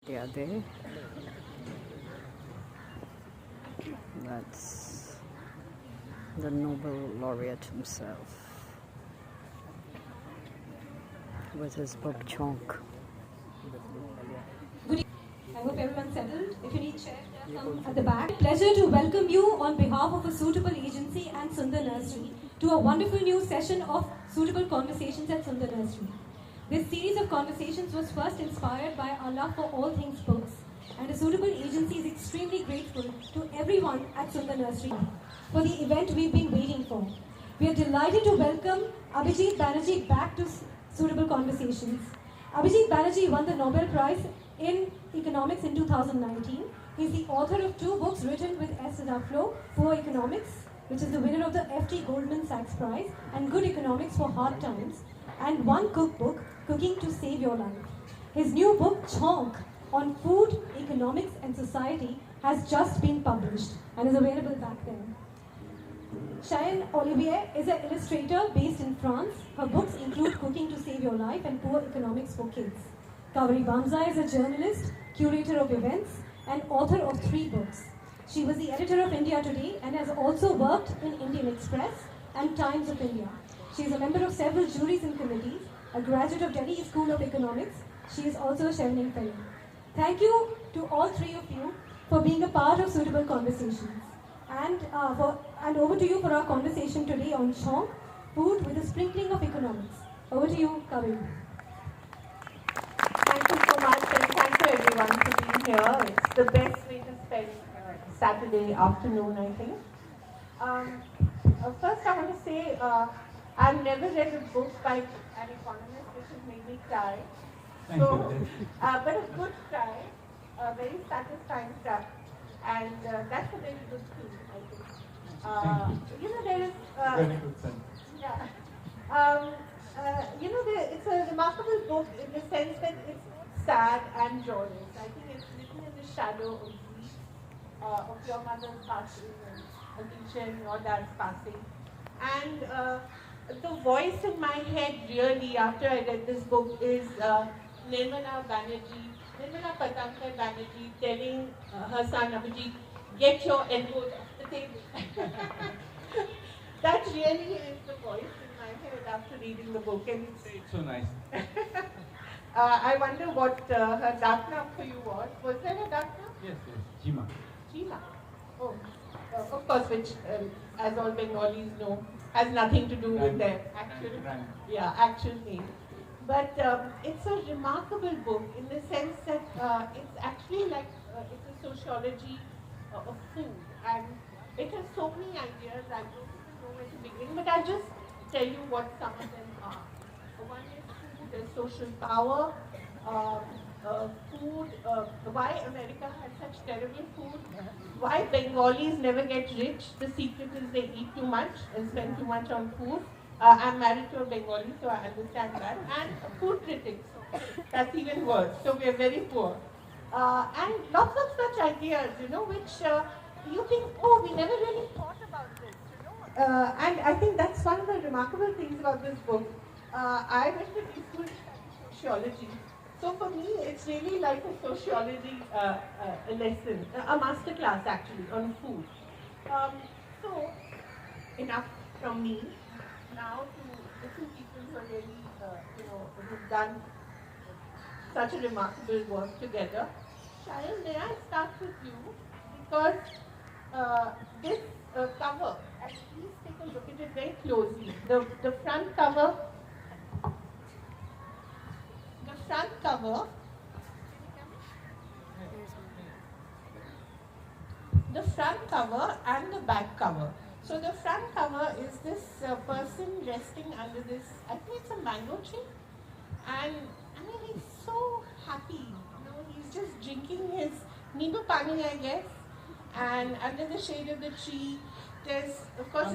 Yeah, there. That's the Nobel Laureate himself with his book CHAUNK. Good evening. I hope everyone's settled. If you need chairs, there are some at the back. Pleasure to welcome you on behalf of a suitable agency and Sundar Nursery to a wonderful new session of Suitable Conversations at Sundar Nursery. This series of conversations was first inspired by our love for all things books, and a suitable agency is extremely grateful to everyone at Sundar Nursery for the event we've been waiting for. We are delighted to welcome Abhijeet Banerjee back to Suitable Conversations. Abhijeet Banerjee won the Nobel Prize in Economics in 2019. He's the author of 2 books written with S. Duflo, Poor Economics, which is the winner of the F.T. Goldman Sachs Prize, and Good Economics for Hard Times, and 1 cookbook, Cooking to Save Your Life. His new book, CHAUNK, on food, economics and society, has just been published and is available back there. Cheyenne Olivier is an illustrator based in France. Her books include Cooking to Save Your Life and Poor Economics for Kids. Kaveri Bamza is a journalist, curator of events, and author of 3 books. She was the editor of India Today and has also worked in Indian Express and Times of India. She is a member of several juries and committees, a graduate of Delhi School of Economics. She is also a Chevening Fellow. Thank you to all 3 of you for being a part of Suitable Conversations. And over to you for our conversation today on CHAUNK, food with a sprinkling of economics. Over to you, Kaveri. Thank you so much, and thank you everyone for being here. It's the best way to spend Saturday afternoon, I think. First, I want to say I've never read a book by an economist which has made me cry. But a good cry, a very satisfying cry, and that's a very good thing, I think. There is. Very good sense. Yeah. It's a remarkable book in the sense that it's sad and joyous. I think it's written in the shadow of grief, of your mother's passing, and Abhijeet, your dad's passing. And the voice in my head really, after I read this book, is Nirmala Patankar Banerjee telling her son Abhijeet, get your elbows off the table. That really is the voice in my head after reading the book. And It's so nice. I wonder what her dakna for you was. Was there a dakna? Yes, Jima. Jima. Oh, of course, which, as all Bengalis know, has nothing to do with their actual name. But it's a remarkable book in the sense that it's actually like it's a sociology of food, and it has so many ideas. I don't even know where to begin, but I'll just tell you what some of them are. One is food as social power, food, why America has such terrible food, why Bengalis never get rich. The secret is they eat too much and spend too much on food. I'm married to a Bengali, so I understand that. And food critics, that's even worse. So we're very poor. And lots of such ideas, which you think, oh, we never really thought about this, and I think that's one of the remarkable things about this book. I went to Playful Sociology. So for me, it's really like a sociology lesson, a master class actually on food. So enough from me. Now to the 2 people who are really, who've done such a remarkable work together. Cheyenne, may I start with you? Because this cover, and please take a look at it very closely. The front cover, and the back cover. So the front cover is this person resting under this, I think it's a mango tree, and he's so happy, he's just drinking his Nibu Pani, I guess, and under the shade of the tree, there's, of course,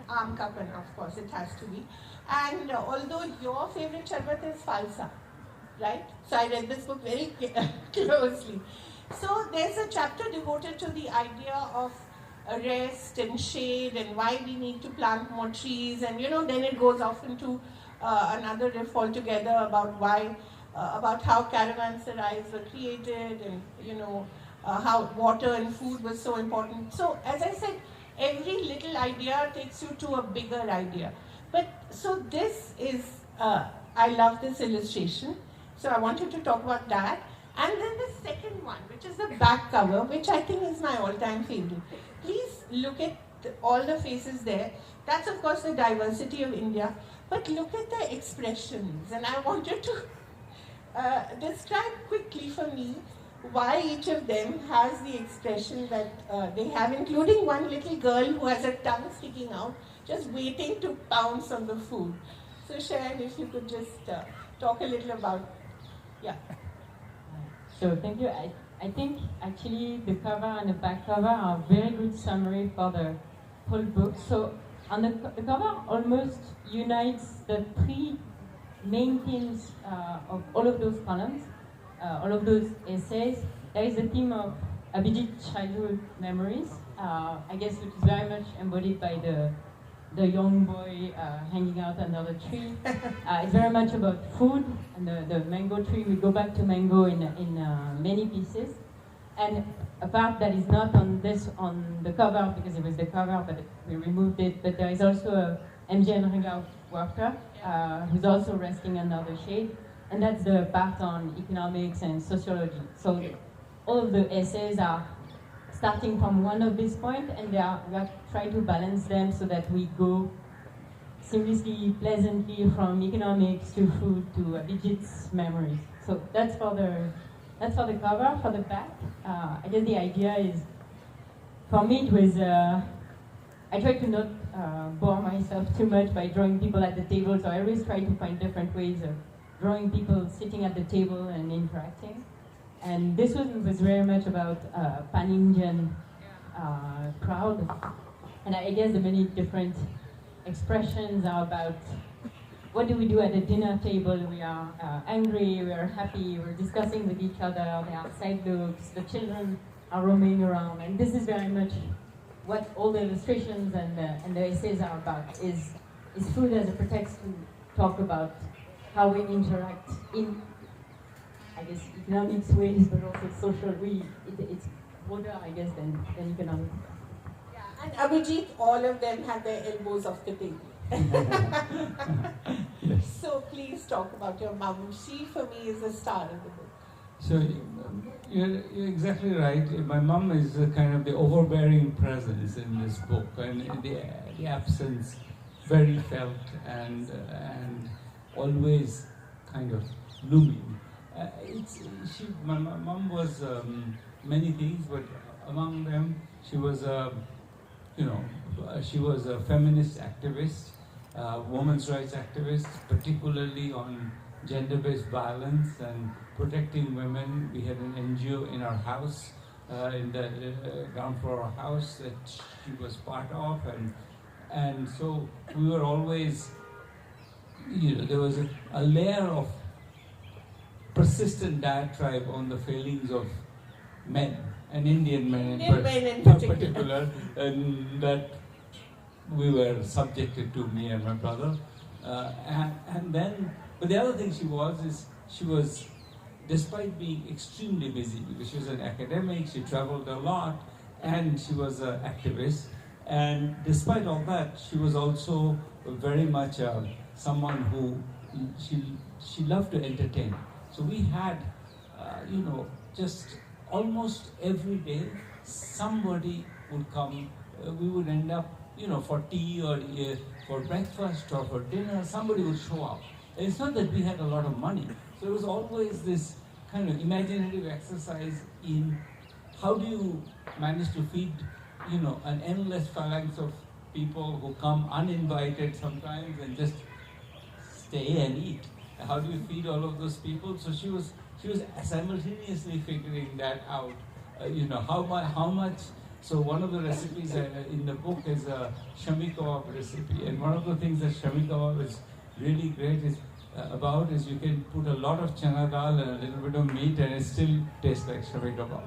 Amkapan, of course, it has to be. And although your favorite sharbat is falsa, right? So I read this book very closely. So there's a chapter devoted to the idea of rest and shade and why we need to plant more trees, and then it goes off into another riff altogether about why about how caravanserais were created, and how water and food was so important. So as I said, every little idea takes you to a bigger idea. But so this is, I love this illustration. So I wanted to talk about that. And then the second one, which is the back cover, which I think is my all-time favorite. Please look at all the faces there. That's of course the diversity of India. But look at the expressions. And I wanted to describe quickly for me why each of them has the expression that they have, including one little girl who has her tongue sticking out, just waiting to pounce on the food. So Sharon, if you could just talk a little about, yeah. So thank you. I think actually the cover and the back cover are a very good summary for the whole book. So on the cover almost unites the three main themes of all of those columns, all of those essays. There is the theme of Abhijeet's childhood memories, I guess, which is very much embodied by the young boy hanging out under the tree. It's very much about food and the mango tree. We go back to mango in many pieces. And a part that is not on the cover, because it was the cover, but we removed it, but there is also a MJ and Ringa worker who's also resting under the shade. And that's the part on economics and sociology. So all of the essays are starting from one of these points, and we are trying to balance them so that we go seamlessly, pleasantly from economics to food to Abhijeet's memories. So that's for the cover. For the back, I guess the idea is, for me it was, I tried to not bore myself too much by drawing people at the table, so I always try to find different ways of drawing people sitting at the table and interacting. And this one was very much about pan-Indian crowd. And I guess the many different expressions are about what do we do at a dinner table. We are angry, we are happy, we're discussing with each other, there are side looks, the children are roaming around. And this is very much what all the illustrations and the essays are about, is food as a pretext to talk about how we interact in, I guess, economics ways, but also social ways. It's broader, I guess, than economics. Yeah, and Abhijeet, all of them had their elbows off the table. Yes. So please talk about your mom. She, for me, is the star of the book. So you're exactly right. My mom is kind of the overbearing presence in this book, and the absence very felt and always kind of looming. My mom was many things, but among them, she was she was a feminist activist, women's rights activist, particularly on gender-based violence and protecting women. We had an NGO in our house, in the ground floor house that she was part of, and so we were always, there was a layer of persistent diatribe on the failings of men, and Indian men in particular, and that we were subjected to, me and my brother. And then, but the other thing she was, despite being extremely busy, because she was an academic, she traveled a lot, and she was an activist, and despite all that, she was also very much someone who, she loved to entertain. So we had, just almost every day, somebody would come. We would end up, for tea or for breakfast or for dinner, somebody would show up. And it's not that we had a lot of money. So it was always this kind of imaginative exercise in how do you manage to feed, an endless phalanx of people who come uninvited sometimes and just stay and eat. How do you feed all of those people? So she was simultaneously figuring that out. How much. So one of the recipes in the book is a shami kebab recipe, and one of the things that shami kebab is really great is you can put a lot of chana dal and a little bit of meat, and it still tastes like shami kebab.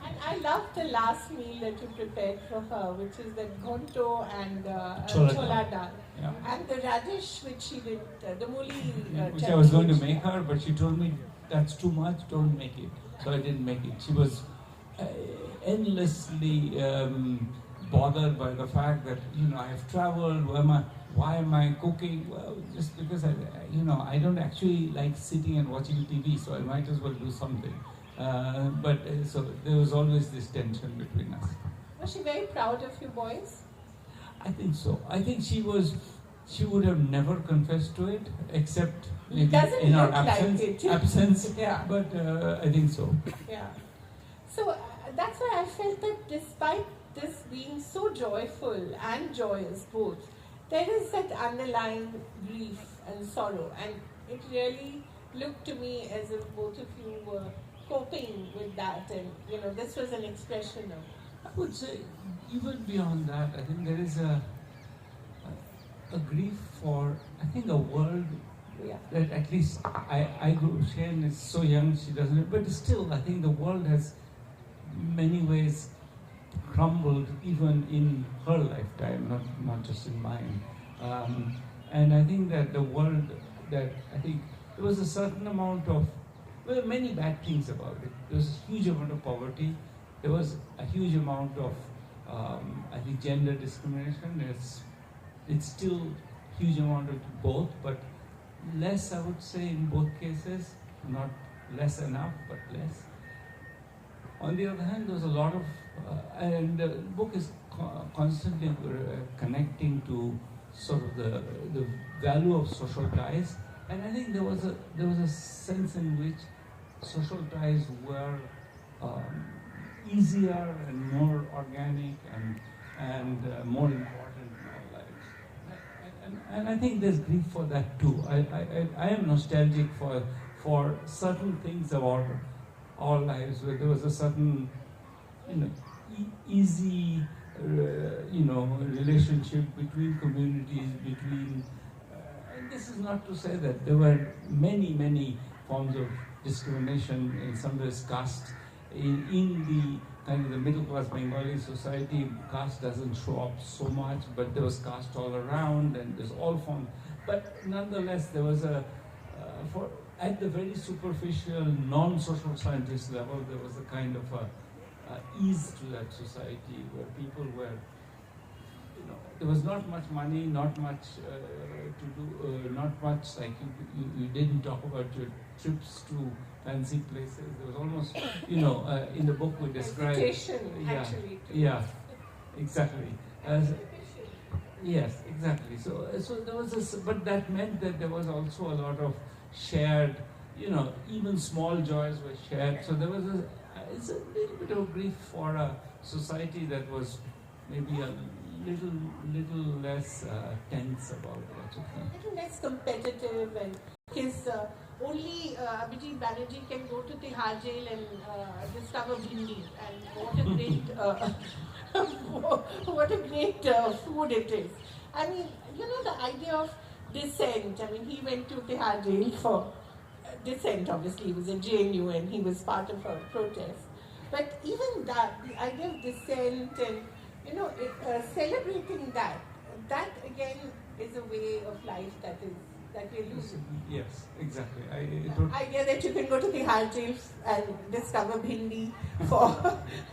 And I love the last meal that you prepared for her, which is the gonto and Chola chola dal. Yeah. And the radish which she did, the muli Which chutney I was going to which- make her, but she told me that's too much, don't make it. So I didn't make it. She was endlessly bothered by the fact that, I have traveled, why am I cooking? Well, just because I don't actually like sitting and watching TV, so I might as well do something. So there was always this tension between us. Was she very proud of you boys? I think so. I think she would have never confessed to it, except maybe Doesn't in our look like absence. it. Absence. Yeah. But I think so. Yeah. So that's why I felt that despite this being so joyful and joyous both, there is that underlying grief and sorrow, and it really looked to me as if both of you were coping with that, and this was an expression of. I would say even beyond that, I think there is a grief for, I think, a world Yeah. that at least I grew. Sharon is so young, she doesn't, but still, I think the world has many ways crumbled even in her lifetime, not just in mine. And I think that the world, that I think there was a certain amount of, well, many bad things about it. There was a huge amount of poverty. There was a huge amount of, I think, gender discrimination. It's still huge amount of both, but less, I would say, in both cases. Not less enough, but less. On the other hand, there's a lot of, and the book is constantly connecting to sort of the value of social ties, and I think there was a sense in which social ties were easier and more organic and more important in our lives. And I think there's grief for that too. I am nostalgic for certain things about our lives where there was a certain, easy, relationship between communities, and this is not to say that there were many forms of discrimination, in some ways caste, in the kind of the middle class Bengali society. Caste doesn't show up so much, but there was caste all around, and there's all forms. But nonetheless, there was at the very superficial, non-social scientist level, there was a kind of ease to that society where people were, there was not much money, not much to do, not much, like you didn't talk about your trips to fancy places. There was almost, in the book we describe. Hesitation, Yeah, actually. yeah, exactly. Yes, exactly. So there was this, but that meant that there was also a lot of shared, even small joys were shared. So there was it's a little bit of grief for a society that was maybe a little less tense about lots of things. A little less competitive, and his only Abhijeet Banerjee can go to Tihar jail and discover bhindi, and what a great food it is. I mean, the idea of dissent. I mean, he went to Tihar jail for dissent. Obviously, he was a JNU and he was part of a protest. But even that, the idea of dissent and celebrating that again is a way of life that we're losing. Yes, exactly. Idea that you can go to the hard jail and discover bhindi for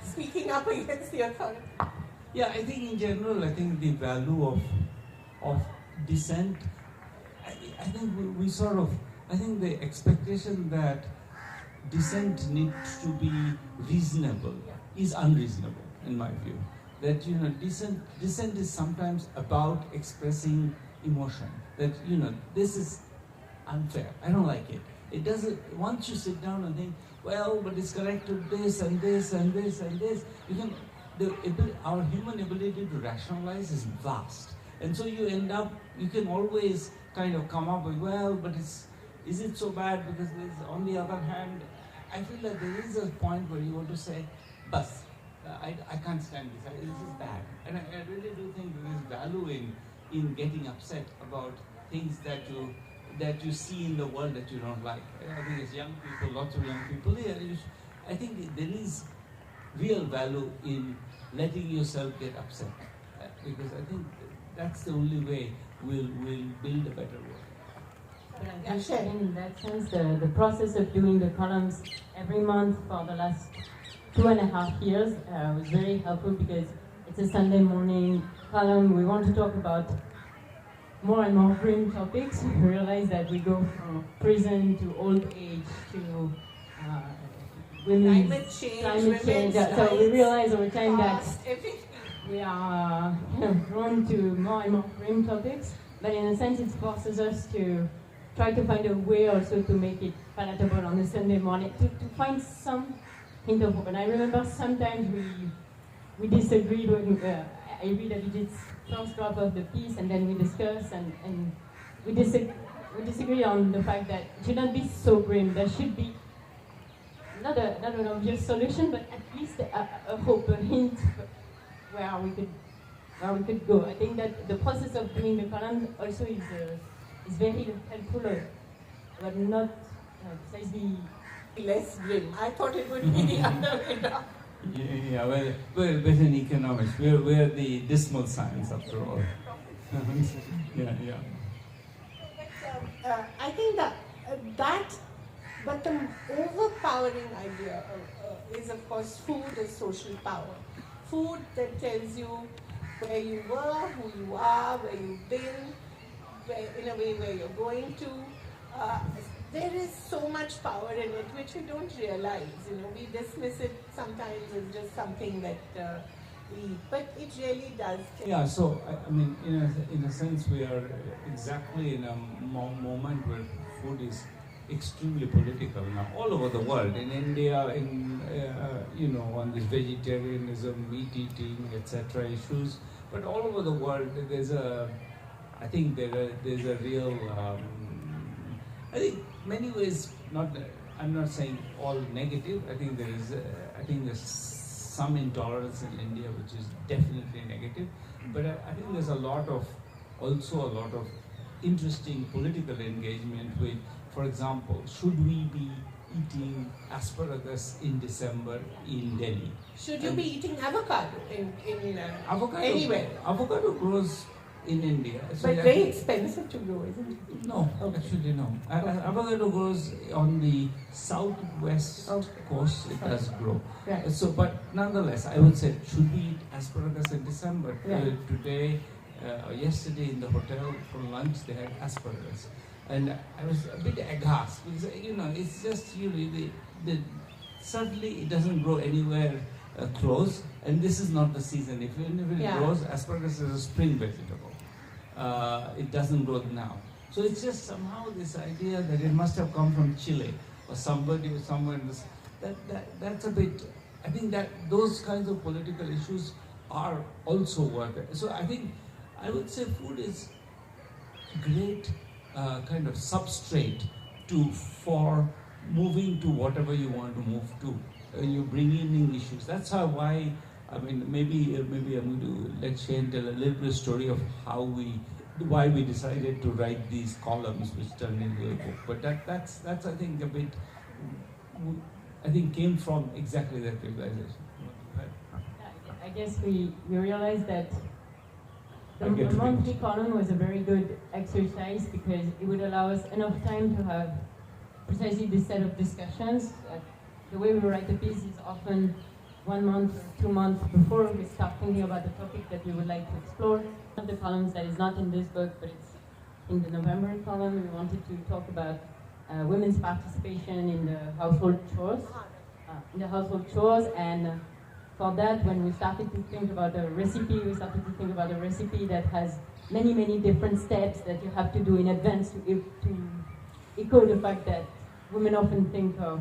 speaking up against the authority. Yeah, I think in general, I think the value of dissent, I think we sort of, I think the expectation that dissent needs to be reasonable is unreasonable in my view. That dissent is sometimes about expressing emotion. That this is unfair. I don't like it. It doesn't. Once you sit down and think, well, but it's corrected this and this and this and this, our human ability to rationalize is vast, and so you can always kind of come up with, well, but is it so bad? Because on the other hand, I feel that there is a point where you want to say, bus. I can't stand this. This is bad, and I really do think there is value in getting upset about things that you see in the world that you don't like. I think as young people, lots of young people, I think there is real value in letting yourself get upset, because I think that's the only way we'll build a better world. In that sense, the process of doing the columns every month for the last 2.5 years was very helpful, because it's a Sunday morning column. We want to talk about more and more grim topics. We realize that we go from prison to old age to climate change. So we realize over time that everything. we are drawn to more and more grim topics. But in a sense, it forces us to try to find a way also to make it palatable on a Sunday morning, to find some hint of hope. And I remember sometimes we disagreed when I read Abhijeet's first draft of the piece, and then we discuss, and we disagree on the fact that it should not be so grim. There should be not an obvious solution, but at least a hope, a hint where we could go. I think that the process of doing the columns also is very helpful, but not precisely less grim. I thought it would be the other way down. Yeah, well, we're in economics. We're the dismal science after all. yeah. But, I think that but the overpowering idea is, of course, food as social power. Food that tells you where you were, who you are, where you've been, in a way where you're going to. There is so much power in it which we don't realize. We dismiss it sometimes as just something that we eat, but it really does. Yeah, so I mean, in a sense, we are exactly in a moment where food is extremely political now, all over the world. In India, on this vegetarianism, meat eating, etc. issues, but all over the world, there's a real. I think many ways, I'm not saying all negative. I think there's some intolerance in India which is definitely negative, but I think there's also a lot of interesting political engagement with, for example, should we be eating asparagus in December in Delhi? Should you be eating avocado in avocado, anywhere? Avocado grows in India. So but very expensive to grow, isn't it? No, actually no. Avocado grows on the southwest coast. It does grow. Right. So, but nonetheless, I would say, should we eat asparagus in December? Right. Today, yesterday in the hotel for lunch, they had asparagus, and I was a bit aghast because it's just certainly it doesn't grow anywhere close, and this is not the season. If it grows, asparagus is a spring vegetable. It doesn't grow now. So it's just somehow this idea that it must have come from Chile or somebody or somewhere in this. That's a bit. I think that those kinds of political issues are also worth it. So I think I would say food is great kind of substrate for moving to whatever you want to move to. You bring in issues. That's why. I mean, maybe I'm going to let Shane tell a little bit of story of why we decided to write these columns, which turned into a book. But that's I think a bit. I think came from exactly that realization. I guess we realized that the monthly column was a very good exercise because it would allow us enough time to have precisely this set of discussions. The way we write the piece is often 1 month or 2 months before we start thinking about the topic that we would like to explore. One of the columns that is not in this book, but it's in the November column, we wanted to talk about women's participation in the household chores. And for that, when we started to think about a recipe, that has many, many different steps that you have to do in advance to echo the fact that women often think of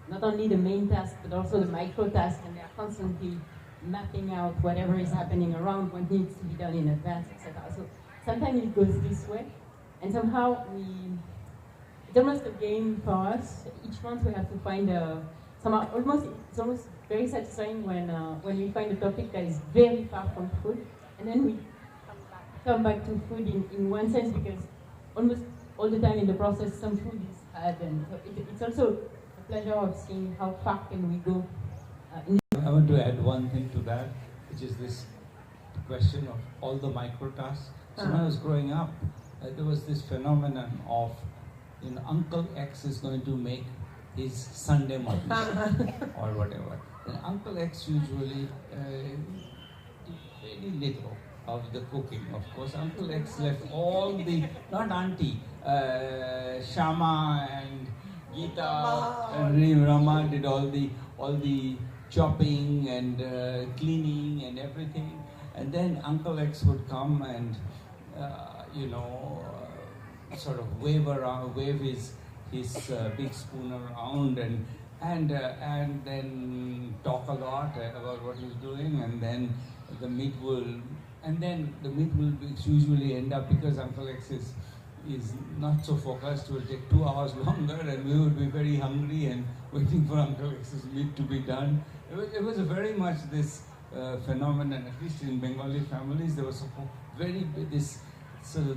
not only the main task, but also the micro task, and they are constantly mapping out whatever is happening around, what needs to be done in advance, etc. So sometimes it goes this way, and somehow it's almost a game for us. Each month we have to find it's almost very satisfying when we find a topic that is very far from food, and then we come back to food in one sense, because almost all the time in the process some food is had, and so it's also pleasure of seeing how far can we go I want to add one thing to that, which is this question of all the micro tasks. So when I was growing up, there was this phenomenon of, Uncle X is going to make his Sunday mutton or whatever. And Uncle X usually did very little of the cooking, of course. Uncle X left all the, not auntie, Shama and Geeta and Rama did all the chopping and cleaning and everything. And then Uncle X would come and, sort of wave his big spoon around and then talk a lot about what he's doing, and then the meat will usually end up, because Uncle X is not so focused, will take 2 hours longer, and we would be very hungry and waiting for Uncle X's meat to be done. It was very much this phenomenon, at least in Bengali families, there was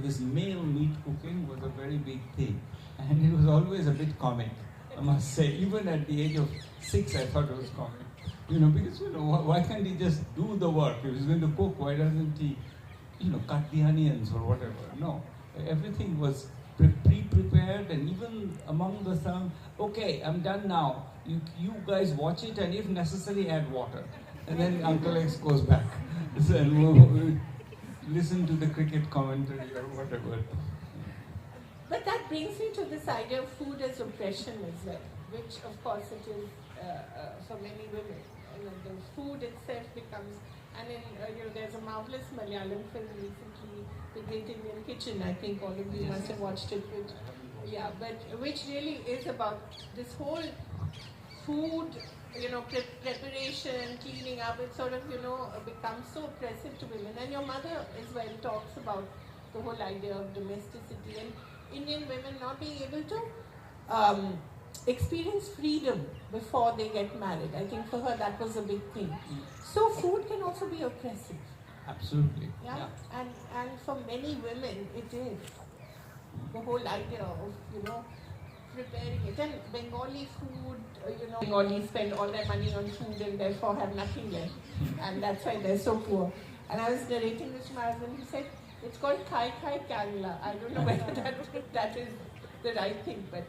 this male meat cooking was a very big thing, and it was always a bit comic, I must say. Even at the age of 6, I thought it was comic, because why can't he just do the work? If he's going to cook, why doesn't he, cut the onions or whatever? No, everything was pre-prepared, and even among the some, okay, I'm done now. You guys watch it, and if necessary, add water, and then Uncle X goes back. And listen to the cricket commentary or whatever. But that brings me to this idea of food as oppression as well, which of course it is for many women. The food itself becomes, and there's a marvelous Malayalam film recently, The Great Indian Kitchen. I think all of you must have watched it. Which really is about this whole food, preparation, cleaning up. It sort of, becomes so oppressive to women. And your mother as well talks about the whole idea of domesticity and Indian women not being able to experience freedom before they get married. I think for her that was a big thing. So food can also be oppressive. Absolutely. Yeah. And for many women it is. The whole idea of, preparing it. And Bengali food, Bengalis spend all their money on food and therefore have nothing left. And that's why they're so poor. And I was narrating this to my husband, he said, it's called Khai Khai Kangla. I don't know whether that is the right thing, but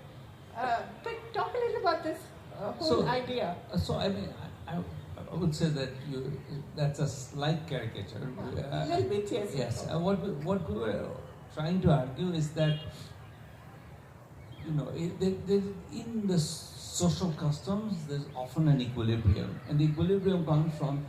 talk a little about this whole idea. So I mean, I would say that that's a slight caricature. A little bit, yes. Yes. What we were trying to argue is that, in the social customs, there's often an equilibrium, and the equilibrium comes from,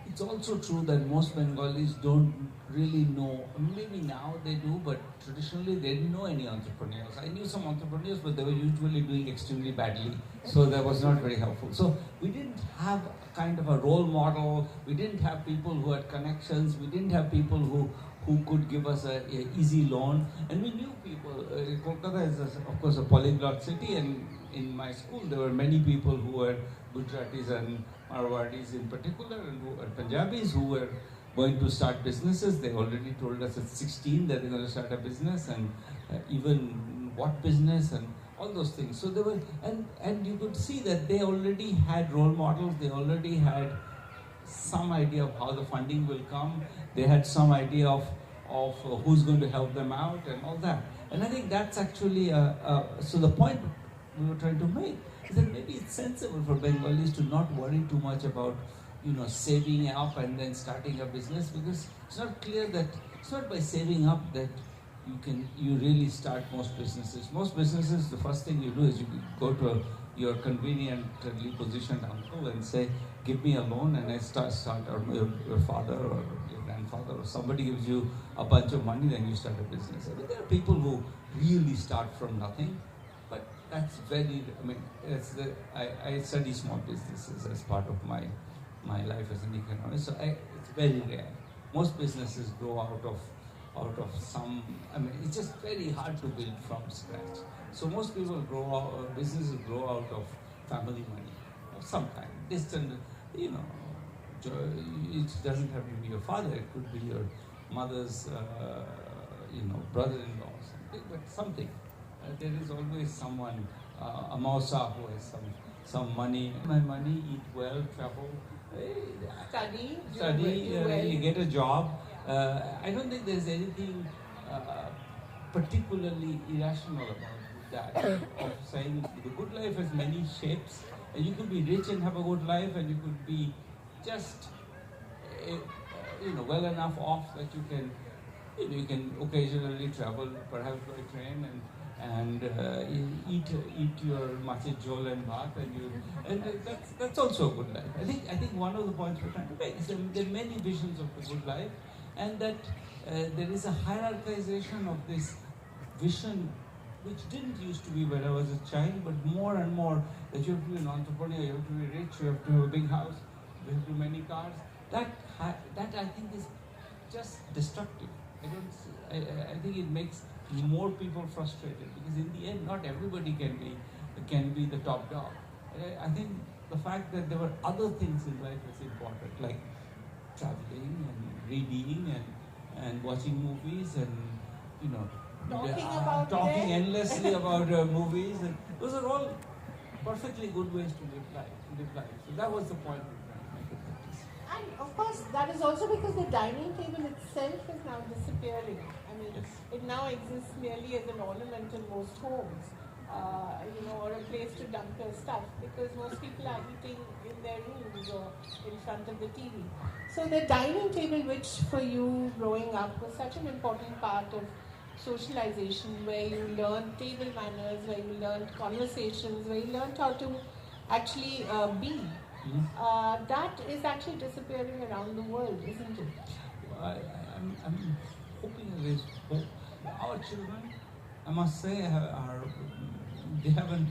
it's also true that most Bengalis don't really know, maybe now they do, but traditionally they didn't know any entrepreneurs. I knew some entrepreneurs, but they were usually doing extremely badly, so that was not very helpful. So we didn't have kind of a role model, we didn't have people who had connections, we didn't have people who could give us a easy loan, and we knew people. Kolkata is, of course, a polyglot city, and in my school there were many people who were Gujaratis and Marwadis in particular, and who were Punjabis who were going to start businesses. They already told us at 16 that they're going to start a business, and even what business and all those things. So there were, and you could see that they already had role models. They already had some idea of how the funding will come. They had some idea of who's going to help them out and all that. And I think that's actually so the point we were trying to make is that maybe it's sensible for Bengalis to not worry too much about saving up and then starting a business, because it's not clear that it's not by saving up that you really start most businesses. Most businesses, the first thing you do is you go to your conveniently positioned uncle and say, give me a loan, and I start or your father or your grandfather or somebody gives you a bunch of money, then you start a business. I mean, there are people who really start from nothing, but that's very, I study small businesses as part of my life as an economist, so it's very rare. Most businesses grow out of some, it's just very hard to build from scratch. So most people businesses grow out of family money of some kind, distant, it doesn't have to be your father, it could be your mother's, brother-in-law or something, but something. there is always someone, a mausa who has some money. My money, eat well, travel, study, you get a job. I don't think there's anything particularly irrational about that. Of saying the good life has many shapes, and you could be rich and have a good life, and you could be just well enough off that you can you can occasionally travel, perhaps by train, and eat your machi jol and bhat, and that's also a good life. I think one of the points we're trying to make is that there are many visions of the good life, and that there is a hierarchization of this vision, which didn't used to be when I was a child, but more and more that you have to be an entrepreneur, you have to be rich, you have to have a big house, you have to have many cars. That I think is just destructive. I think it makes more people frustrated, because in the end, not everybody can be the top dog. I think the fact that there were other things in life is important, like traveling and reading and watching movies and talking endlessly about movies, and those are all perfectly good ways to live life. So that was the point we were trying to make with this. And of course, that is also because the dining table itself is now disappearing. I mean, Yes. it now exists merely as an ornament in most homes, or a place to dump their stuff, because most people are eating in their rooms or in front of the TV. So the dining table, which for you growing up was such an important part of socialization, where you learned table manners, where you learned conversations, where you learned how to actually be. That is actually disappearing around the world, isn't it? I'm hoping there is hope. Our children, I must say, they haven't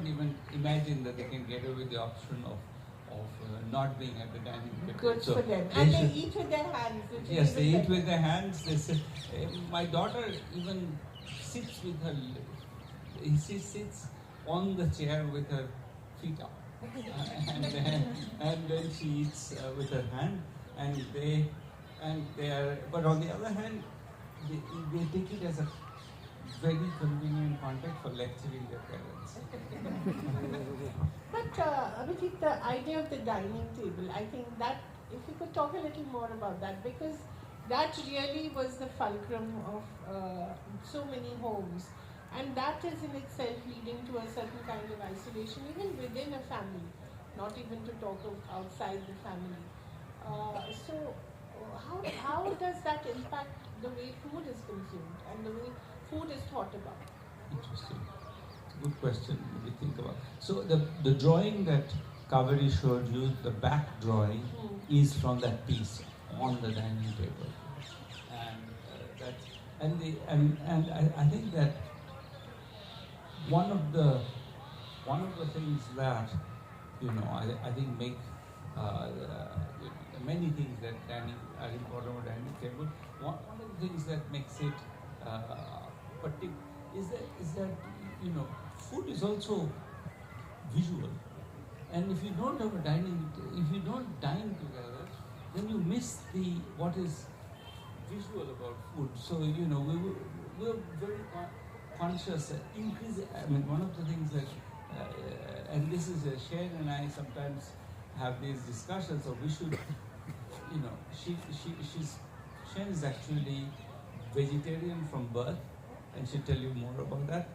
even imagined that they can get away with the option of not being at the dining table. Good So for them. And they eat with their hands. Which yes, is they even eat better. with their hands. They sit. My daughter even sits with her. She sits on the chair with her feet up, and then she eats with her hand. And they are. But on the other hand, they take it as a very convenient context for lecturing their parents. But Abhijeet, the idea of the dining table, I think that if you could talk a little more about that, because that really was the fulcrum of so many homes, and that is in itself leading to a certain kind of isolation, even within a family, not even to talk of outside the family. So how does that impact the way food is consumed and the way food is thought about? Interesting. It's a good question when we think about. So the drawing that Kaveri showed you, the back drawing, is from that piece on the dining table, and I think that one of the things that I think make many things that are important about dining table. One of the things that makes it is that food is also visual, and if you don't dine together, then you miss what is visual about food. So we're very conscious. One of the things that and this is Shane and I sometimes have these discussions. So we should, Shane is actually vegetarian from birth, and she'll tell you more about that.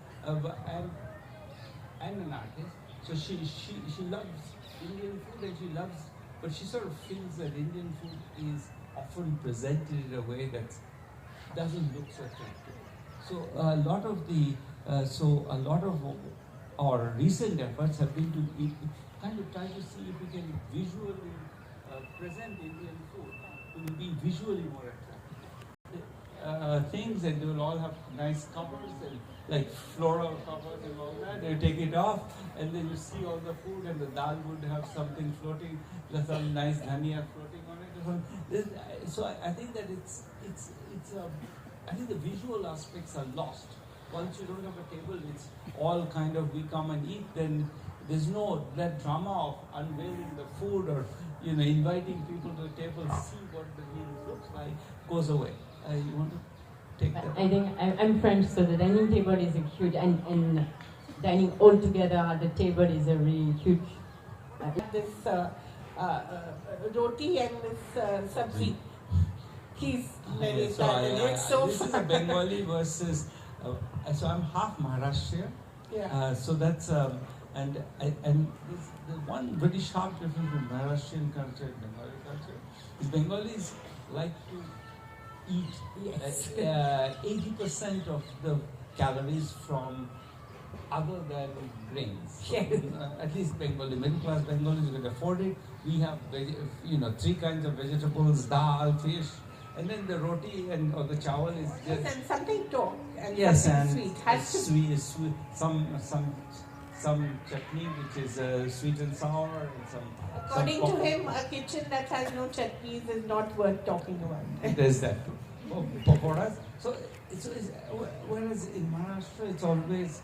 And an artist, so she loves Indian food, and but she sort of feels that Indian food is often presented in a way that doesn't look so attractive. So a lot of our recent efforts have been to kind of try to see if we can visually present Indian food to be visually more attractive. Things, and they will all have nice covers and like floral covers and all that. You take it off, and then you see all the food, and the dal would have something floating, some nice dhania floating on it. So I think that I think the visual aspects are lost. Once you don't have a table, it's all kind of we come and eat, then there's no that drama of unveiling the food or inviting people to the table, see what the meal looks like, goes away. You want to? take that. I think I'm French, so the dining table is a huge, and dining all together at the table is a really huge. This roti and this sabzi. Please narrate that. It's so this is a Bengali versus. So I'm half Maharashtrian. Yeah. So that's and this, the one very sharp difference between Maharashtrian culture and Bengali culture is Bengalis like to eat Yes. 80% of the calories from other than grains. So, Yes. at least Bengali, middle class Bengalis can afford it. We have 3 kinds of vegetables, dal, fish, and then the roti and or the chawal is Yes, just and something too. And yes, something and sweet. Has to be. sweet, some chutney which is sweet and sour, and some. According some to him, a kitchen that has no chutneys is not worth talking about. There's that too. Pakoras. So whereas in Maharashtra, it's always,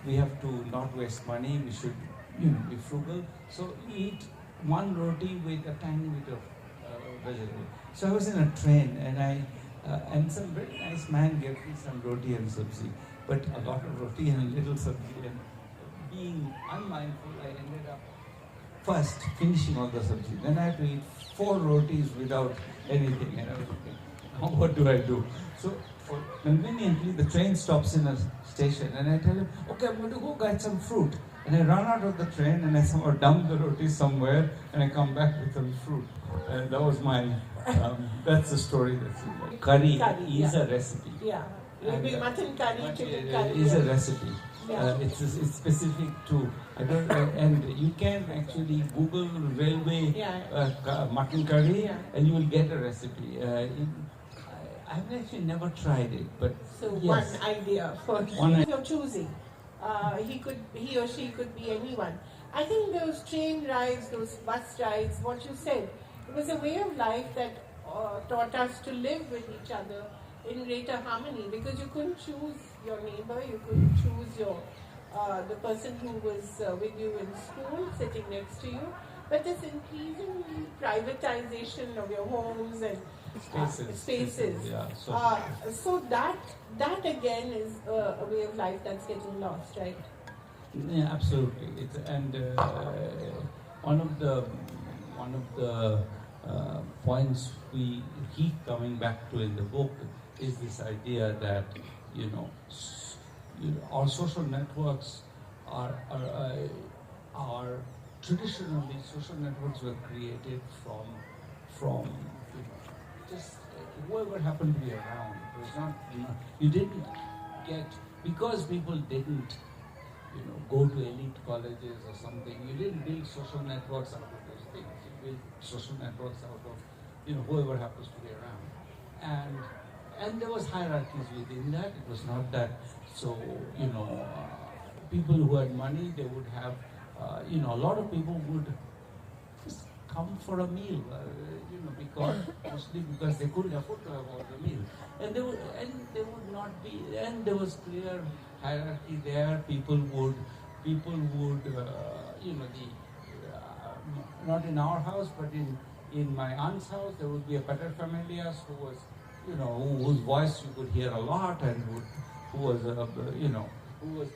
we have to not waste money. We should, be frugal. So eat one roti with a tiny bit of vegetable. So I was in a train and some very nice man gave me some roti and sabzi, but a lot of roti and a little sabzi. And being unmindful, I ended up first finishing all the sabzi. Then I had to eat 4 rotis without anything. And I was thinking, now what do I do? So conveniently, the train stops in a station, and I tell him, okay, I'm going to go get some fruit. And I run out of the train, and I somehow dump the roti somewhere, and I come back with some fruit. And that was my, that's the story. Curry is a recipe. Yeah. Maybe And, mutton curry, chicken curry. Is a recipe. Yeah. It's specific to, I don't know, and you can actually Google railway mutton curry, and you will get a recipe. I've actually never tried it, but So yes. one idea for you're choosing. He or she could be anyone. I think those train rides, those bus rides, what you said, it was a way of life that taught us to live with each other in greater harmony, because you couldn't choose your neighbor, you couldn't choose your the person who was with you in school, sitting next to you. But this increasing privatization of your homes and spaces. Yeah, so that again is a way of life that's getting lost, right? Yeah, absolutely. One of the points we keep coming back to in the book is this idea that our social networks are traditionally social networks were created from just whoever happened to be around. It was not, you didn't get, because people didn't go to elite colleges or something, you didn't build social networks out of those things. You built social networks out of whoever happens to be around. And there was hierarchies within that. It was not that, so people who had money, they would have a lot of people would just come for a meal, mostly because they couldn't afford to have all the meal, and they would not be, and there was clear hierarchy there. People would, not in our house, but in my aunt's house, there would be a paterfamilias who was, whose voice you could hear a lot, and who was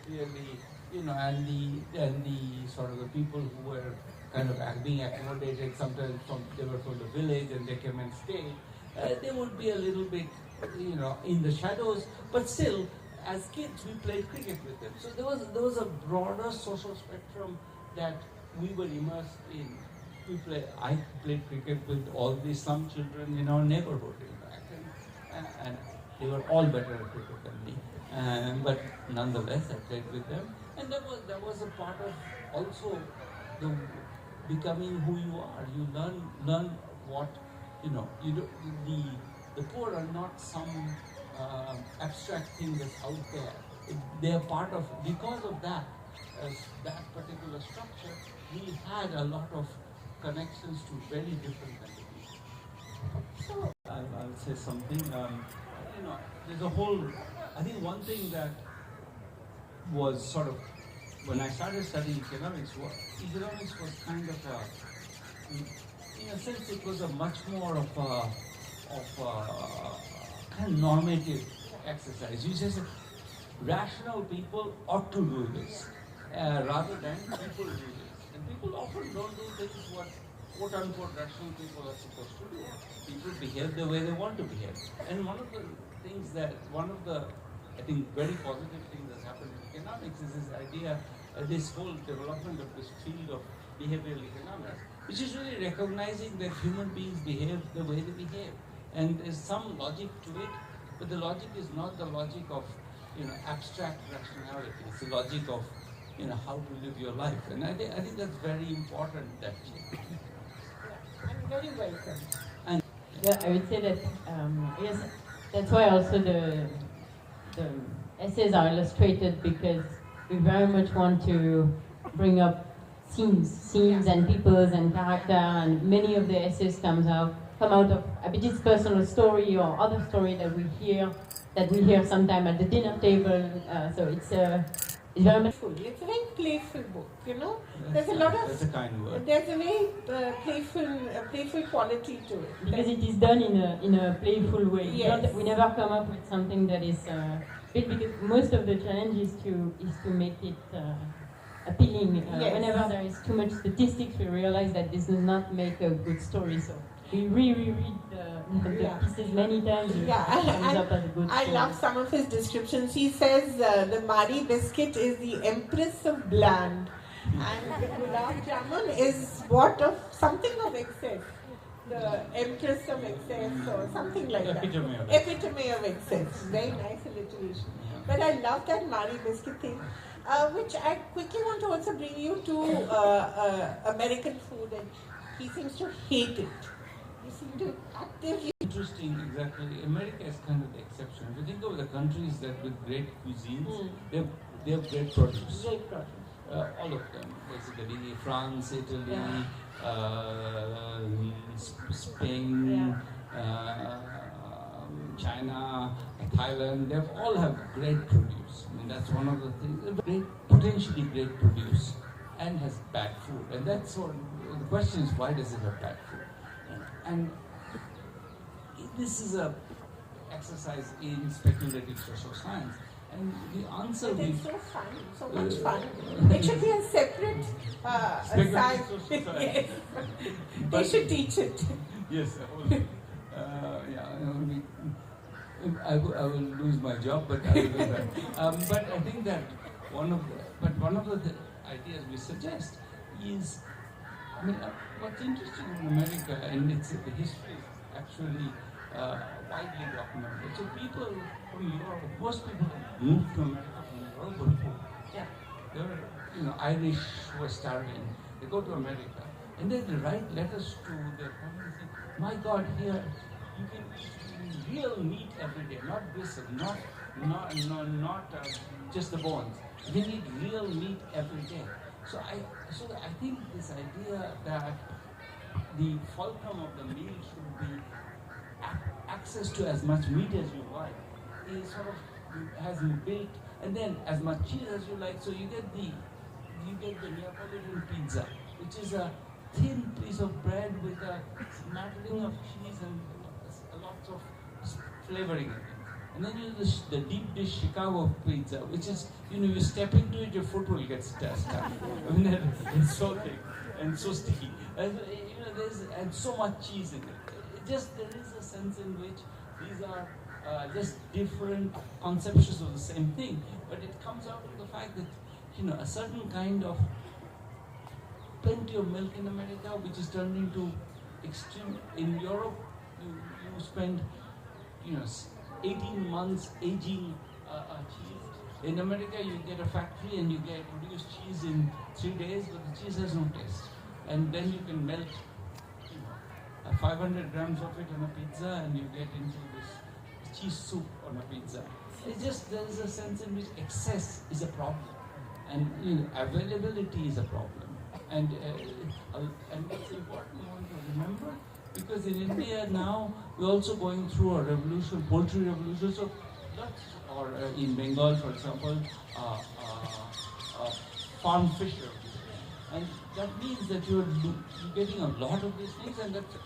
clearly, and the sort of the people who were kind of being accommodated, sometimes they were from the village and they came and stayed. They would be a little bit, in the shadows, but still, as kids, we played cricket with them. So there was a broader social spectrum that we were immersed in. I played cricket with all these some children in our neighborhood, in fact, and they were all better at cricket than me. But nonetheless, I played with them, and that was a part of also the becoming who you are. You learn what the poor are not some abstract thing that's out there. They are part of, because of that particular structure, we had a lot of connections to very different entities. So I'll say something. There's a whole. I think one thing that was sort of, when I started studying economics was kind of in a sense, it was a much more of a kind of normative exercise. You just rational people ought to do this, rather than people do this. And people often don't do things what quote-unquote rational people are supposed to do. People behave the way they want to behave. And one of the things that, I think, very positive thing that's happened in economics is this idea, this whole development of this field of behavioral economics, which is really recognizing that human beings behave the way they behave. And there's some logic to it, but the logic is not the logic of, abstract rationality. It's the logic of, how to live your life. And I think that's very important, actually. I'm very welcome. And yeah, I would say that yes, that's why also the essays are illustrated, because we very much want to bring up scenes and peoples and character, and many of the essays come out of Abhijeet's personal story or other story that we hear sometime at the dinner table. So it's very much. It's a very playful book, that's There's a lot of. That's a kind word. There's a very playful quality to it. Because it is done in a playful way. Yes. We never come up with something that is big, because most of the challenge is to make it appealing. Yes. Whenever there is too much statistics, we realize that this does not make a good story. So we reread the pieces many times. It comes up as a good I story. love some of his descriptions. He says the Mari biscuit is the empress of bland, and the gulab jamun is something of excess. The empress of excess, or something like Epitome that. of Epitome of excess. Very nice alliteration. But I love that Mari biscuit thing, which I quickly want to also bring you to American food, and he seems to hate it. You seem to actively. Interesting, exactly. America is kind of the exception. If you think of the countries that with great cuisines, they have great produce. Great produce. All of them, basically. France, Italy, Spain, China, Thailand, they all have great produce. I mean, that's one of the things. Potentially great produce, and has bad food. And that's what the question is: why does it have bad food? And this is a exercise in speculative social science. And the answer But we it's so fun, so much fun. It should be a separate science. Yes. They should teach it. Yes, I will lose my job, but I will do that. But I think that one of the ideas we suggest is, what's interesting in America, and the history is actually widely documented. So people from Europe, most people moved to America from Europe before. Yeah. They were, Irish who were starving. They go to America, and then they write letters to their families saying, "My God, here you can eat real meat every day, not gristle, not just the bones. They need real meat every day." So I think this idea that the fulcrum of the meal should be access to as much meat as you like is sort of has been built, and then as much cheese as you like. So you get the Neapolitan pizza, which is a thin piece of bread with a smattering of cheese and lots of flavoring in it. And then you have the deep dish Chicago pizza, which is, you step into it, your foot will get stuck. It's so thick and so sticky. And, and so much cheese in it. There is a sense in which these are just different conceptions of the same thing, but it comes out of the fact that, a certain kind of plenty of milk in America, which is turned into extreme. In Europe, you spend, 18 months aging cheese. In America, you get a factory and you produce cheese in 3 days, but the cheese has no taste. And then you can melt, 500 grams of it on a pizza, and you get into this cheese soup on a pizza. There is a sense in which excess is a problem, and availability is a problem. And it's important to remember, because in India now we're also going through a revolution, poultry revolution. So or in Bengal, for example, farm fish revolution. And that means that you're getting a lot of these things, and that's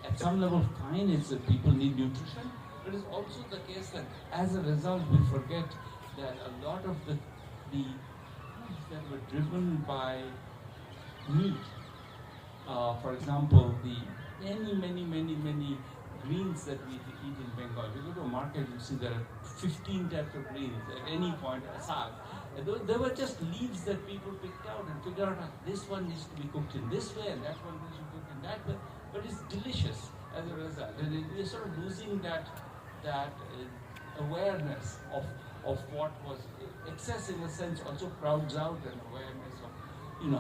at some level fine. It's that people need nutrition, but it's also the case that as a result we forget that a lot of the foods that were driven by meat, for example, the many greens that we eat in Bengal. You go to a market, you see there are 15 types of greens at any point, aside. They were just leaves that people picked out and figured out this one needs to be cooked in this way and that one needs to be cooked in that way. But it's delicious as a result. And we're sort of losing that awareness of what was excess, in a sense, also crowds out an awareness of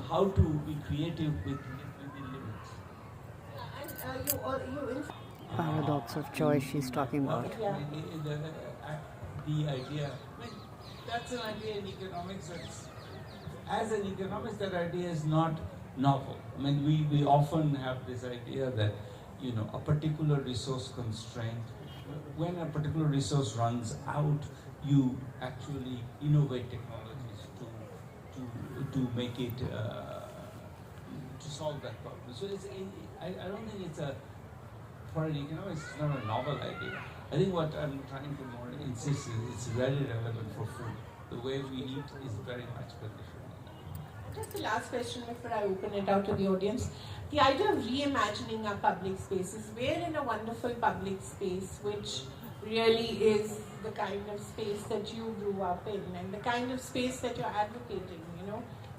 how to be creative within limits. Paradox of choice she's talking about. The idea, that's an idea in economics. As an economist, that idea is not novel. I mean, we often have this idea that a particular resource constraint, when a particular resource runs out, you actually innovate technologies to make it to solve that problem. So I don't think for an economist, it's not a novel idea. I think what I'm trying to more insist is it's very relevant for food. The way we eat is very much conditioned. Just the last question before I open it out to the audience. The idea of reimagining our public spaces. We're in a wonderful public space which really is the kind of space that you grew up in and the kind of space that you're advocating.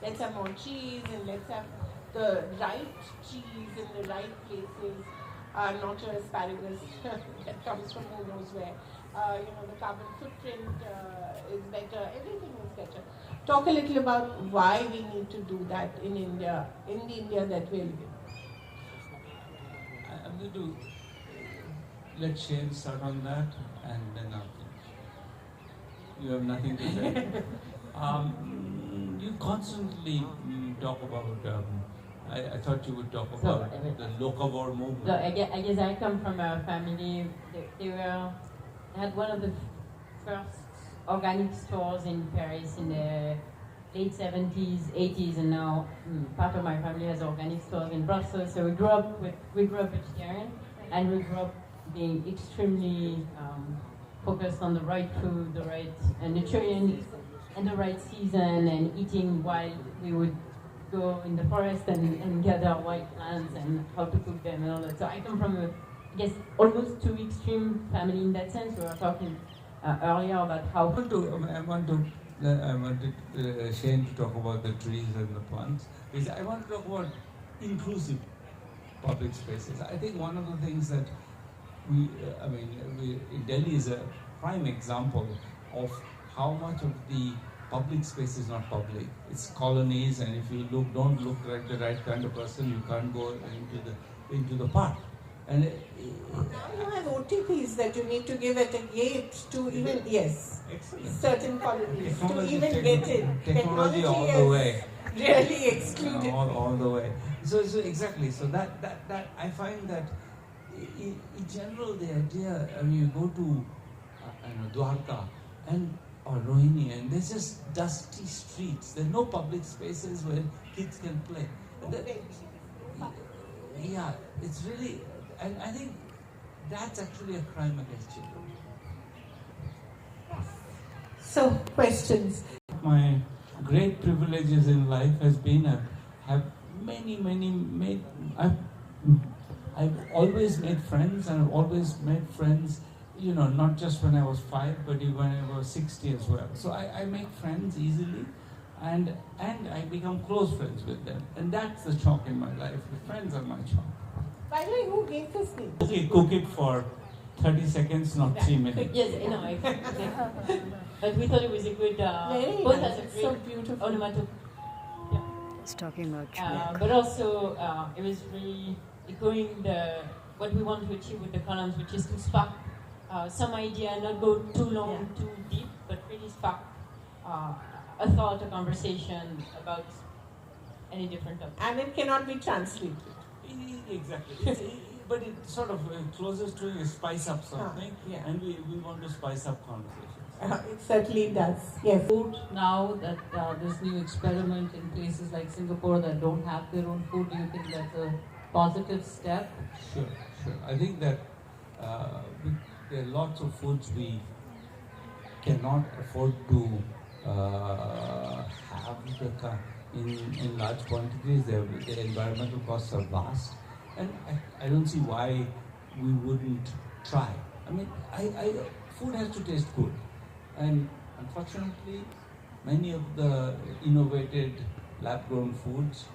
Let's have more cheese and let's have the right cheese in the right places. Not your asparagus that comes from who knows where. The carbon footprint is better, everything is better. Talk a little about why we need to do that in India, in the India that we live in. I'm going to let Shane start on that and then I'll finish. You have nothing to say? You constantly talk about I thought you would talk about the locavore movement. So I guess I come from a family. They had one of the first organic stores in Paris in the late 70s, 80s, and now part of my family has organic stores in Brussels. So we grew up vegetarian, and we grew up being extremely focused on the right food, the right nutrients, and the right season, and eating while we would go in the forest and gather wild plants and how to cook them and all that. So I come from almost too extreme family in that sense. We were talking earlier about how. I wanted Shane to talk about the trees and the plants. I want to talk about inclusive public spaces. I think one of the things that Delhi is a prime example of how much of the public space is not public. It's colonies, and if you don't look like the right kind of person, you can't go into the park. And now you have OTPs that you need to give at a gate to even certain colonies to even get in. Technology all the way. Really excluded. All the way. So exactly. So that I find that in general the idea. You go to Dwarka or Rohini, and there's just dusty streets. There's no public spaces where kids can play. It's really, and I think that's actually a crime against children. So, questions? My great privileges in life has been I've always made friends, and I've always made friends. Not just when I was 5, but even when I was 60 as well. So I make friends easily, and I become close friends with them. And that's the CHAUNK in my life. The friends are my CHAUNK. By the way, who gave this name? Okay, cook it for 30 seconds, not 3 minutes. Yes, but we thought it was a good, both as a great so beautiful. onomatopoeia. It's talking about CHAUNK. But also, it was really echoing what we want to achieve with the columns, which is to spark some idea, not go too long, too deep, but really spark a thought, a conversation about any different topic. And it cannot be translated. Exactly. But it sort of closest to a spice up something, and we want to spice up conversations. It certainly does. Yes. Food now that this new experiment in places like Singapore that don't have their own food, do you think that's a positive step? Sure. I think that there are lots of foods we cannot afford to have in large quantities. The environmental costs are vast, and I don't see why we wouldn't try. I mean, food has to taste good, and unfortunately, many of the innovated lab-grown foods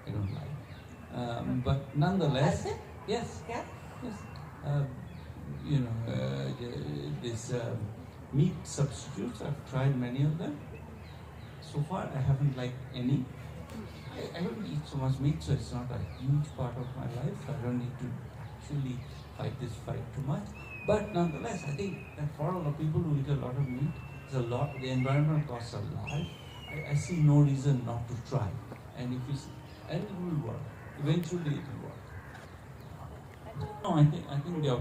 I don't like. But nonetheless, yes, Yeah. yes. This meat substitutes, I've tried many of them. So far, I haven't liked any. I don't eat so much meat, so it's not a huge part of my life. I don't need to actually fight this fight too much. But nonetheless, I think that for a lot of people who eat a lot of meat, the environmental costs are large. I see no reason not to try. And it will work. Eventually, it will work. No, I think the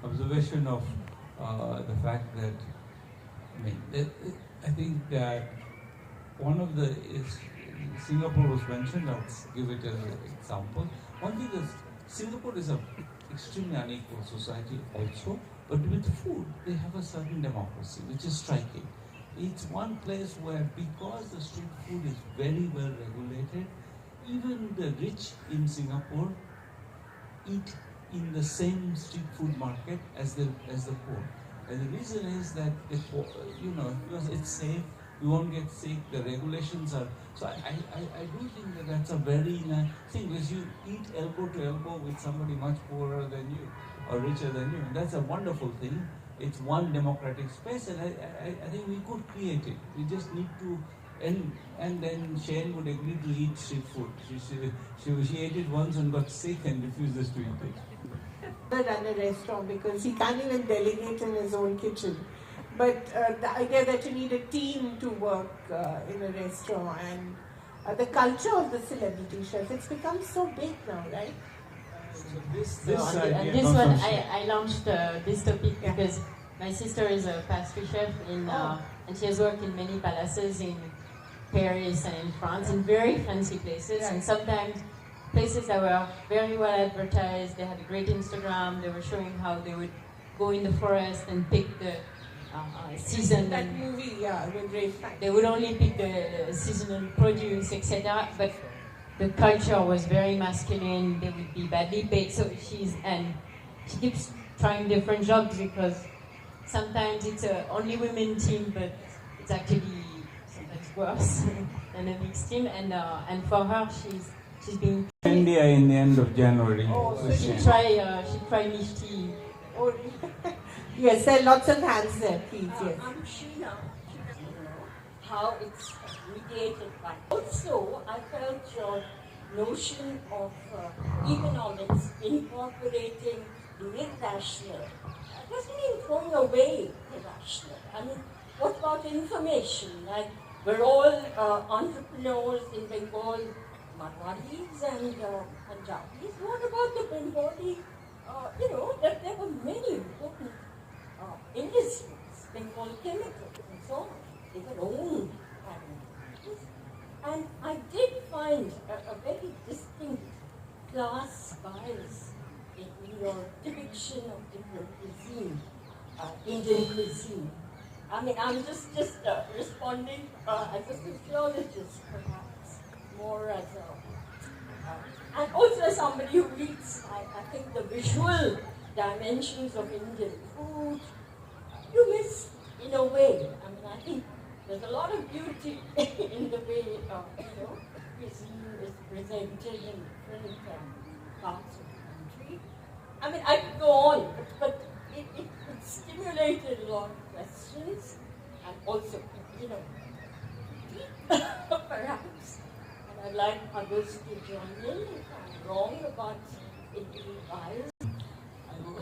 observation of the fact that, I think that one of the Singapore was mentioned. Let's give it as an example. One thing is Singapore is an extremely unequal society also, but with food they have a certain democracy, which is striking. It's one place where, because the street food is very well regulated, even the rich in Singapore eat in the same street food market as the poor. And the reason is that because it's safe, you won't get sick, the regulations are. So I do think that that's a very nice thing, because you eat elbow to elbow with somebody much poorer than you or richer than you. And that's a wonderful thing. It's one democratic space, and I think we could create it. We just need to, and then Shane would agree to eat street food. She ate it once and got sick and refuses to eat it. Run a restaurant because he can't even delegate in his own kitchen. But the idea that you need a team to work in a restaurant, and the culture of the celebrity chef, it's become so big now, right? This one, I launched this topic because my sister is a pastry chef and she has worked in many palaces in Paris and in France, in very fancy places, and sometimes places that were very well advertised. They had a great Instagram. They were showing how they would go in the forest and pick the season. That movie, with great fact. They would only pick the seasonal produce, etc. But the culture was very masculine. They would be badly paid. So she keeps trying different jobs, because sometimes it's a only women team, but it's actually sometimes worse than a mixed team. And for her, she's been India in the end of January. Oh, so she try Mishti. Oh, yes, there are lots of hands there, please. Yes. I'm Sheena. She doesn't know how it's mediated by. Also, I felt your notion of economics incorporating the irrational. It doesn't mean throwing away the rational. I mean, what about information? Like, we're all entrepreneurs in Bengal, Marwadis and Punjabis. What about the Bengali? That there were many important industries, Bengal chemicals and so on. They were owned by industries. And I did find a very distinct class bias in your depiction of different cuisine, Indian cuisine. I mean, I'm just responding as a sociologist, perhaps, more as and also as somebody who reads, I think, the visual dimensions of Indian food. You miss, in a way. I mean, I think there's a lot of beauty in the way, cuisine is presented in different parts of the country. I mean, I could go on, but it stimulated a lot of questions, and also, perhaps. And I'd like others to join in if I'm wrong about Indian bias.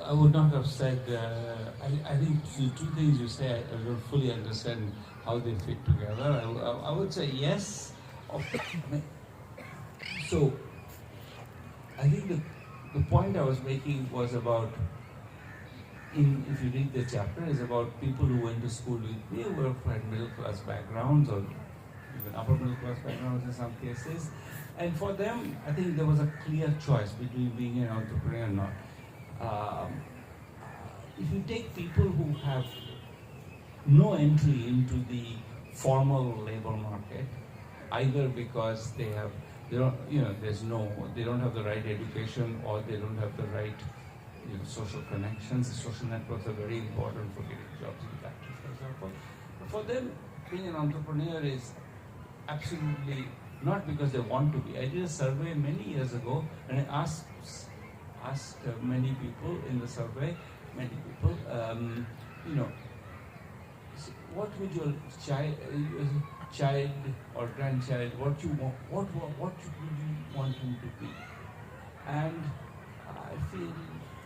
I would not have said, I think the two things you say, I don't fully understand how they fit together. I would say yes. So, I think the point I was making was about, if you read the chapter, is about people who went to school with me, who were from middle class backgrounds or even upper middle class backgrounds in some cases. And for them, I think there was a clear choice between being an entrepreneur or not. if you take people who have no entry into the formal labor market, either because they don't, they don't have the right education, or they don't have the right, social connections. The social networks are very important for getting jobs in factories, for example. But for them, being an entrepreneur is absolutely not because they want to be. I did a survey many years ago, and I asked many people in the survey, what would your child or grandchild, what would you want him to be? And I feel,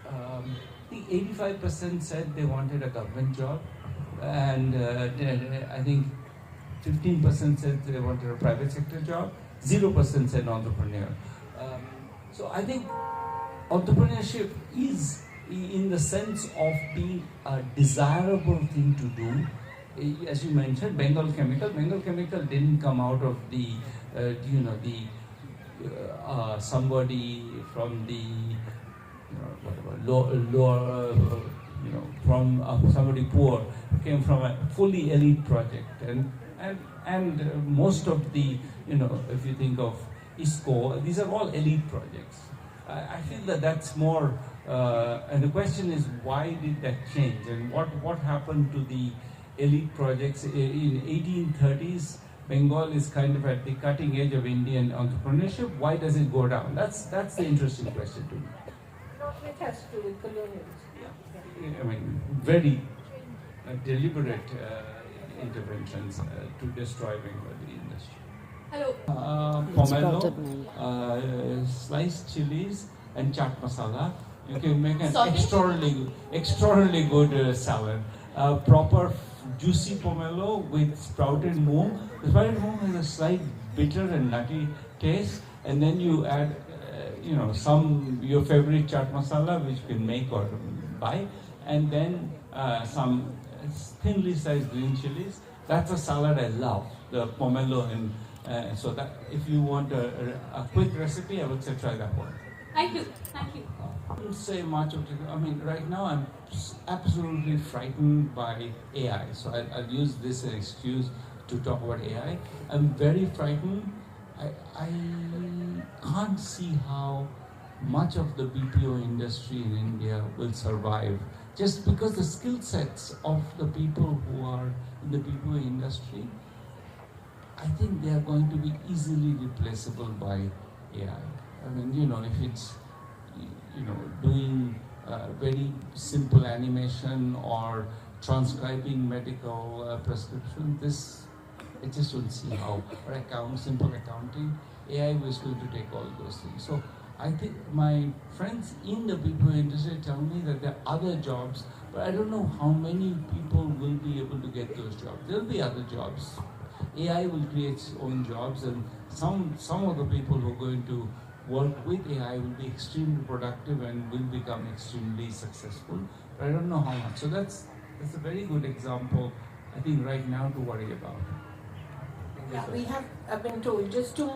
I think 85% said they wanted a government job, and I think 15% said they wanted a private sector job, 0% said entrepreneur. So I think entrepreneurship is, in the sense of being a desirable thing to do. As you mentioned, Bengal Chemical didn't come out of the, somebody from the, lower, from somebody poor, came from a fully elite project, and most of the, if you think of ISCO, these are all elite projects. I feel that that's more, and the question is, why did that change, and what happened to the elite projects? In 1830s, Bengal is kind of at the cutting edge of Indian entrepreneurship. Why does it go down? That's the interesting question to me. It has to do with colonialism. Yeah. I mean, very deliberate interventions to destroy Bengali industry. Hello. Pomelo, sliced chilies, and chaat masala. You can make an extraordinarily good salad. Proper juicy pomelo with sprouted moong. The sprouted moong has a slight bitter and nutty taste, and then you add, your favorite chaat masala, which you can make or buy, and then some thinly sliced green chilies. That's a salad I love, the pomelo, and so that if you want a quick recipe, I would say try that one. Thank you. I wouldn't say much of it. I mean, right now I'm absolutely frightened by AI. So I'll use this as an excuse to talk about AI. I'm very frightened. I can't see how much of the BPO industry in India will survive, just because the skill sets of the people who are in the BPO industry, I think they are going to be easily replaceable by AI. I mean, if it's, doing very simple animation or transcribing medical prescription, I just don't see how. Or simple accounting, AI was going to take all those things. So I think my friends in the BPO industry tell me that there are other jobs, but I don't know how many people will be able to get those jobs. There'll be other jobs. AI will create its own jobs, and some of the people who are going to work with AI will be extremely productive and will become extremely successful. But I don't know how much. So that's a very good example, I think, right now to worry about. Yeah, we have, I've been told, just 2 more